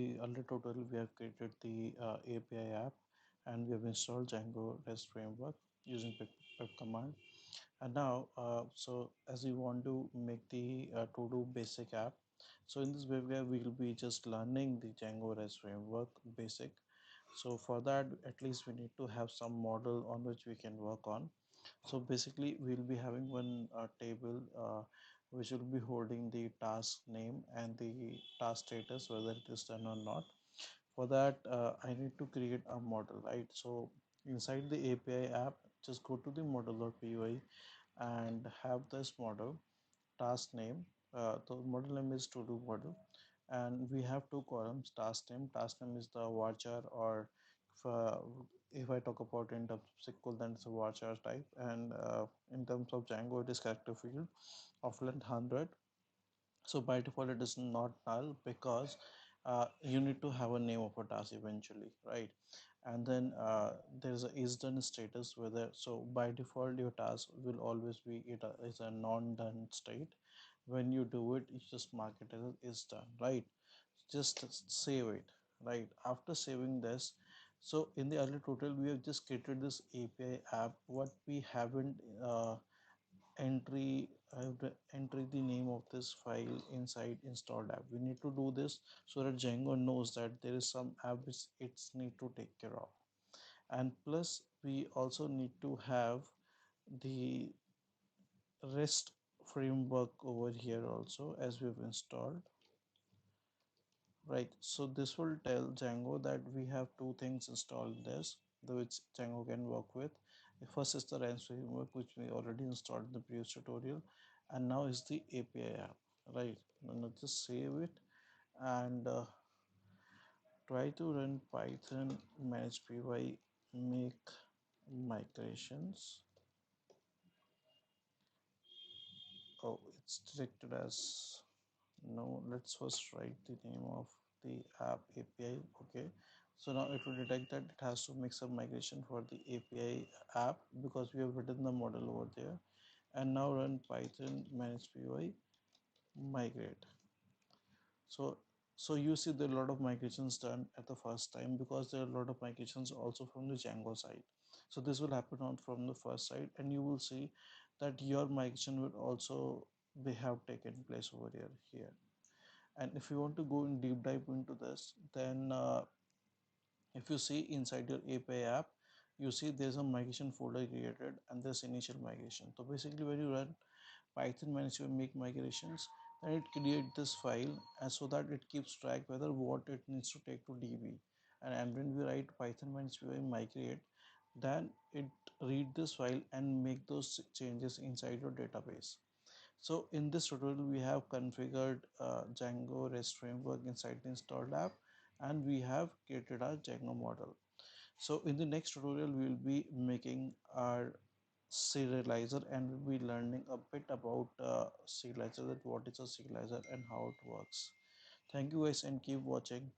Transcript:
the earlier tutorial, we have created the API app and we have installed Django REST framework using pip command. And now, so as we want to make the TODO basic app, so in this webcam, we will be just learning the Django REST framework basic. So for that, at least we need to have some model on which we can work on. So basically, we'll be having one table which will be holding the task name and the task status, whether it is done or not. For that, I need to create a model, right? So inside the API app, just go to the model.py and have this model task name. The model name is to do model, and we have two columns: task name is the varchar, or if, uh, if I talk about in terms of SQL, then it's a varchar type, and in terms of Django, it is character field of length 100. So by default it is not null because you need to have a name of a task eventually, right? And then there's a is done status, whether so by default your task will always be it is a non-done state. When you do it, you just mark it as is done, right? Just save it. Right after saving this, so in the earlier tutorial we have just created this API app. What we haven't enter the name of this file inside installed app. We need to do this so that Django knows that there is some app which it's need to take care of. And plus we also need to have the REST framework over here also, as we've installed, right? So this will tell Django that we have two things installed in this, which Django can work with. The first is the REST framework, which we already installed in the previous tutorial, and now is the API app, right? Now just save it and try to run Python manage py make migrations. Oh, it's detected as no. Let's first write the name of the app API. Okay, so now it will detect that it has to make some migration for the API app because we have written the model over there. And now run Python manage py migrate. So so you see there are a lot of migrations done at the first time because there are a lot of migrations also from the Django side. So this will happen on from the first side, and you will see that your migration will also be have taken place over here. And if you want to go in deep dive into this, then if you see inside your API app, you see there's a migration folder created and there's initial migration. So basically when you run Python manage to make migrations, then it create this file, and so that it keeps track whether what it needs to take to DB. And when we write Python manage to migrate, then it read this file and make those changes inside your database. So in this tutorial, we have configured Django REST framework inside the installed app, and we have created our Django model. So in the next tutorial, we will be making our serializer, and we'll be learning a bit about serializer, that what is a serializer and how it works. Thank you guys and keep watching.